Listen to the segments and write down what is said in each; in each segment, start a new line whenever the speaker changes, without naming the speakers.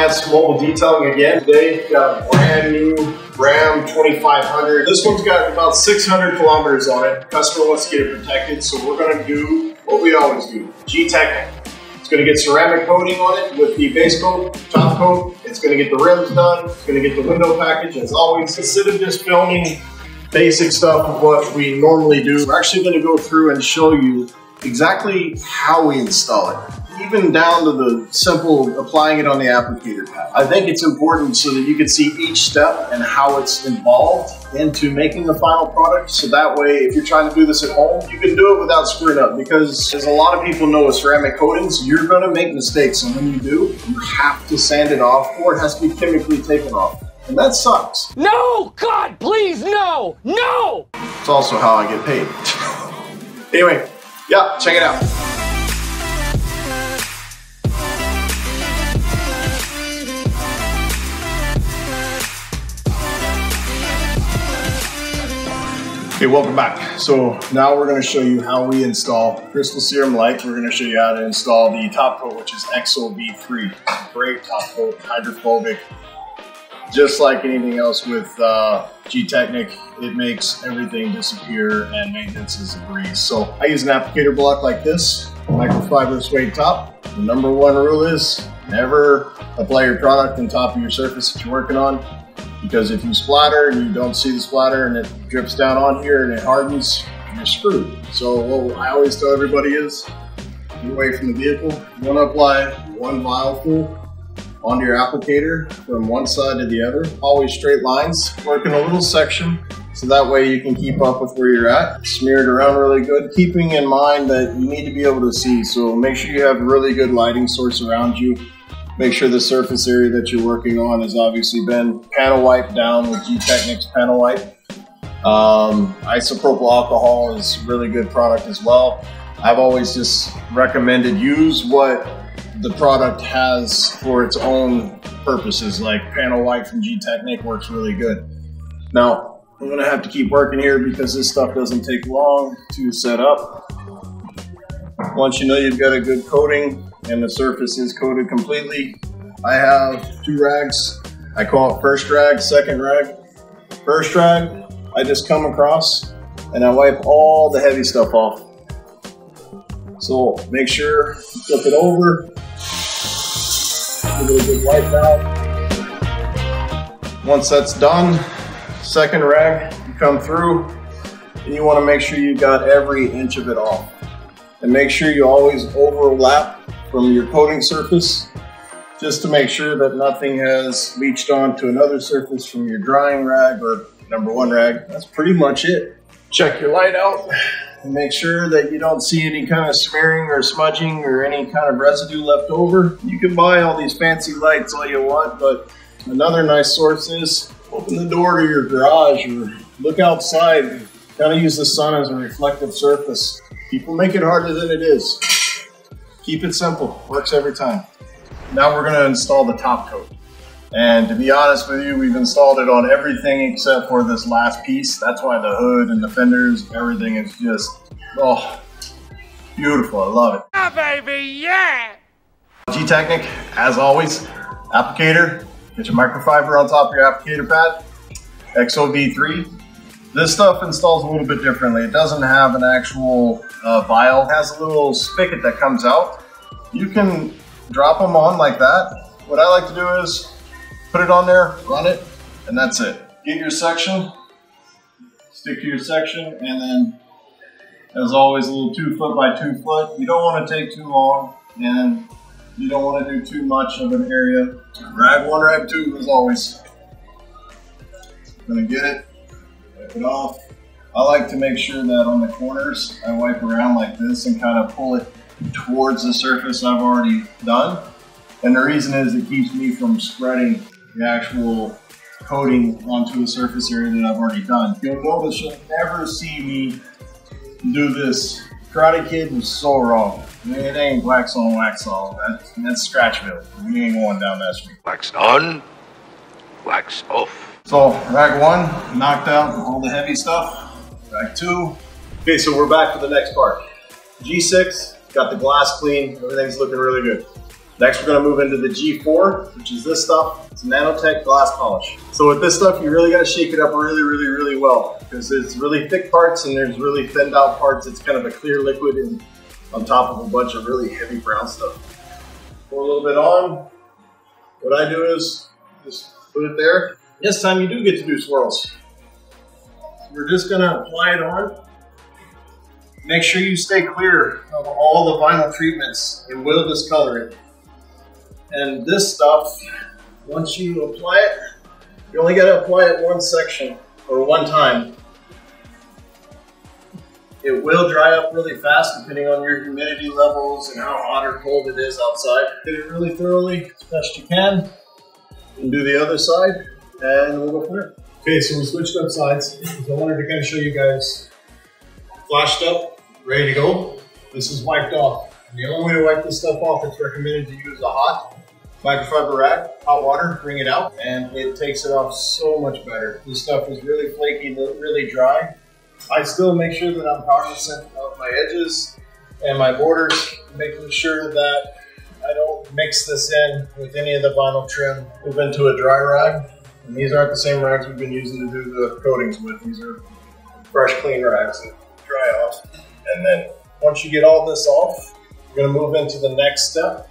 Lance Mobile Detailing again. Today, got a brand new Ram 2500. This one's got about 600 kilometers on it. Customer wants to get it protected, so we're gonna do what we always do, Gtechnic. It's gonna get ceramic coating on it with the base coat, top coat. It's gonna get the rims done. It's gonna get the window package. As always, instead of just filming basic stuff of what we normally do, we're actually gonna go through and show you exactly how we install it, even down to the simple applying it on the applicator pad. I think it's important so that you can see each step and how it's involved into making the final product. So that way, if you're trying to do this at home, you can do it without screwing up, because as a lot of people know with ceramic coatings, you're gonna make mistakes. And when you do, you have to sand it off, or it has to be chemically taken off. And that sucks.
No, God, please, no, no!
It's also how I get paid. Anyway, yeah, check it out. Okay, welcome back. So now we're going to show you how we install Crystal Serum Light. We're going to show you how to install the top coat, which is XOV3. Great top coat, hydrophobic. Just like anything else with Gtechnic, it makes everything disappear and maintenance is a breeze. So I use an applicator block like this, microfiber suede top. The number one rule is never apply your product on top of your surface that you're working on, because if you splatter and you don't see the splatter and it drips down on here and it hardens, you're screwed. So what I always tell everybody is, get away from the vehicle. You want to apply one vial full onto your applicator from one side to the other. Always straight lines. Work in a little section so that way you can keep up with where you're at. Smear it around really good, keeping in mind that you need to be able to see. So make sure you have a really good lighting source around you. Make sure the surface area that you're working on has obviously been panel wiped down with Gtechnic's panel wipe. Isopropyl alcohol is a really good product as well. I've always just recommended use what the product has for its own purposes, like panel white from Gtechnic works really good. Now, I'm gonna have to keep working here because this stuff doesn't take long to set up. Once you know you've got a good coating and the surface is coated completely, I have two rags. I call it first rag, second rag. First rag, I just come across and I wipe all the heavy stuff off. So make sure you flip it over, give it a good wipe out. Once that's done, second rag, you come through and you want to make sure you got every inch of it off. And make sure you always overlap from your coating surface, just to make sure that nothing has leached onto another surface from your drying rag or number one rag. That's pretty much it. Check your light out and make sure that you don't see any kind of smearing or smudging or any kind of residue left over. You can buy all these fancy lights all you want, but another nice source is open the door to your garage or look outside. Kind of use the sun as a reflective surface. People make it harder than it is. Keep it simple, works every time. Now we're gonna install the top coat. And to be honest with you, we've installed it on everything except for this last piece. That's why the hood and the fenders, everything is just, oh, beautiful, I love it.
Yeah, baby, yeah!
Gtechnic, as always, applicator, get your microfiber on top of your applicator pad, XOV3. This stuff installs a little bit differently. It doesn't have an actual vial. It has a little spigot that comes out. You can drop them on like that. What I like to do is put it on there, run it, and that's it. Get your section, stick to your section, and then, as always, a little 2 foot by 2 foot. You don't want to take too long, and you don't want to do too much of an area. Rag 1, rag 2, as always. I'm gonna get it. Wipe it off. I like to make sure that on the corners I wipe around like this and kind of pull it towards the surface I've already done. And the reason is it keeps me from spreading the actual coating onto the surface area that I've already done. You'll notice you'll never see me do this. Karate Kid was so wrong. It ain't wax on, wax off. That's Scratchville. We ain't going down that street.
Wax on, wax off.
So rag 1, knocked out all the heavy stuff. Rag 2. Okay, so we're back to the next part. G6, got the glass clean, everything's looking really good. Next, we're going to move into the G4, which is this stuff. It's nanotech glass polish. So with this stuff, you really got to shake it up really well, because it's really thick parts and there's really thinned out parts. It's kind of a clear liquid and on top of a bunch of really heavy brown stuff. Pour a little bit on. What I do is just put it there. This time you do get to do swirls. We're just going to apply it on. Make sure you stay clear of all the vinyl treatments. It will discolor it. And this stuff, once you apply it, you only got to apply it one section or one time. It will dry up really fast depending on your humidity levels and how hot or cold it is outside. Get it really thoroughly as best you can. And do the other side, and we'll go from there. Okay, so we switched up sides. I wanted to kind of show you guys flashed up, ready to go. This is wiped off. And the only way to wipe this stuff off, it's recommended to use a hot microfiber rag, hot water, bring it out, and it takes it off so much better. This stuff is really flaky, really dry. I still make sure that I'm cognizant of my edges and my borders, making sure that I don't mix this in with any of the vinyl trim. Move into a dry rag, and these aren't the same rags we've been using to do the coatings with. These are fresh, clean rags that dry off. And then once you get all this off, we're gonna move into the next step,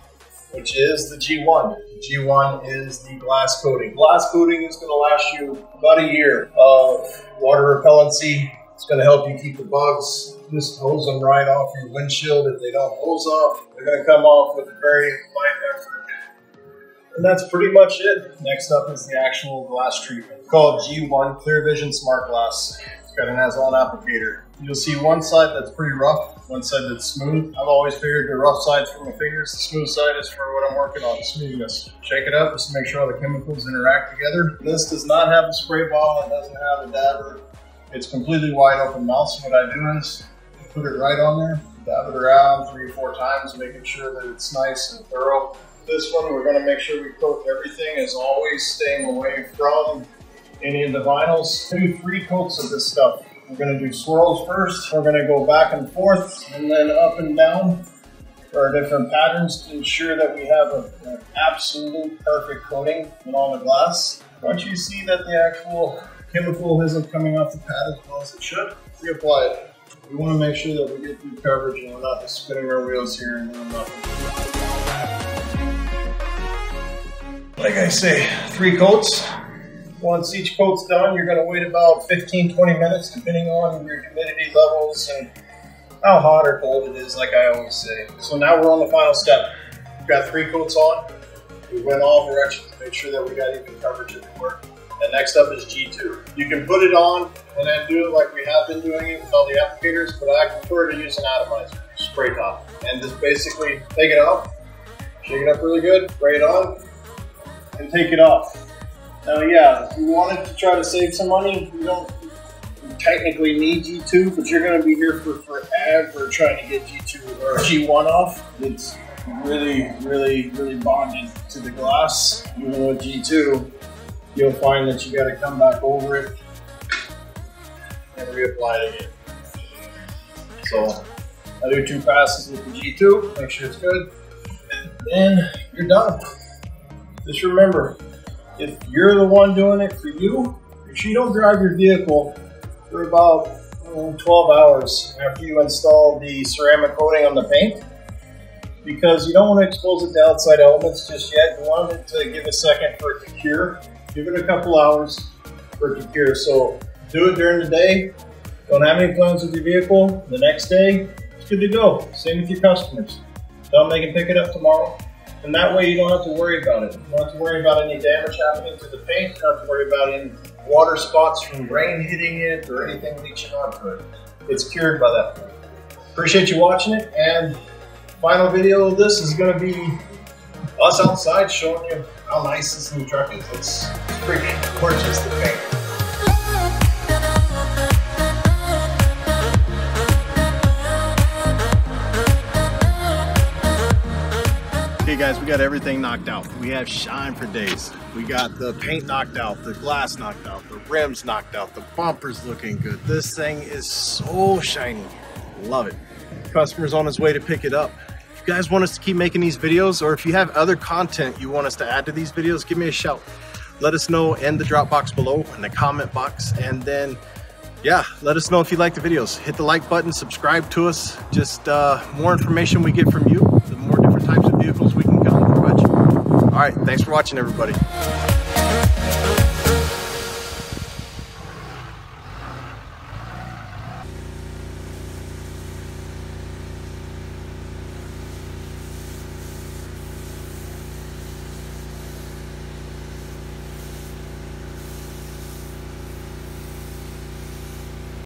which is the G1. G1 is the glass coating. Glass coating is gonna last you about a year of water repellency. It's gonna help you keep the bugs. Just hose them right off your windshield. If they don't hose off, they're gonna come off with a very light effort. And that's pretty much it. Next up is the actual glass treatment, called G1 Clear Vision Smart Glass. It's got an as-on applicator. You'll see one side that's pretty rough, one side that's smooth. I've always figured the rough side's for my fingers, the smooth side is for what I'm working on, smoothness. Shake it up just to make sure all the chemicals interact together. This does not have a spray bottle, it doesn't have a dabber. It's completely wide open mouth, so what I do is put it right on there, dab it around 3 or 4 times, making sure that it's nice and thorough. This one, we're gonna make sure we coat everything, as always, staying away from any of the vinyls. Do 3 coats of this stuff. We're gonna do swirls first. We're gonna go back and forth and then up and down for our different patterns to ensure that we have an absolute perfect coating on all the glass. Once you see that the actual chemical isn't coming off the pad as well as it should, reapply it. We want to make sure that we get good coverage and we're not just spinning our wheels here and doing nothing. Like I say, 3 coats. Once each coat's done, you're going to wait about 15-20 minutes depending on your humidity levels and how hot or cold it is, like I always say. So now we're on the final step. We've got 3 coats on. We went all directions to make sure that we got even coverage everywhere. And next up is G2. You can put it on and then do it like we have been doing it with all the applicators, but I prefer to use an atomizer, spray top. And just basically take it off, shake it up really good, spray it on, and take it off. Now yeah, if you wanted to try to save some money, you don't technically need G2, but you're gonna be here for forever trying to get G2 or G1 off. It's really bonded to the glass. Even with G2, you'll find that you got to come back over it and reapply it again. So I do 2 passes with the G2, make sure it's good, and then you're done. Just remember, if you're the one doing it for you, make sure you don't drive your vehicle for about 12 hours after you install the ceramic coating on the paint, because you don't want to expose it to outside elements just yet. You want it to give a second for it to cure. Give it a couple hours for it to cure. So do it during the day. Don't have any plans with your vehicle. The next day, it's good to go. Same with your customers. Tell them they can pick it up tomorrow. And that way you don't have to worry about it. You don't have to worry about any damage happening to the paint. You don't have to worry about any water spots from rain hitting it or anything leaching onto it. It's cured by that point. Appreciate you watching it. And final video of this is going to be us outside showing you how nice this new truck is. It's pretty gorgeous, the paint. Okay guys, we got everything knocked out. We have shine for days. We got the paint knocked out, the glass knocked out, the rims knocked out, the bumper's looking good. This thing is so shiny. Love it. Customer's on his way to pick it up. If you guys want us to keep making these videos, or if you have other content you want us to add to these videos, give me a shout. Let us know in the drop box below, in the comment box, and then yeah, let us know if you like the videos. Hit the like button, subscribe to us. Just more information we get from you, the more different types of vehicles we can come for. All right, thanks for watching, everybody.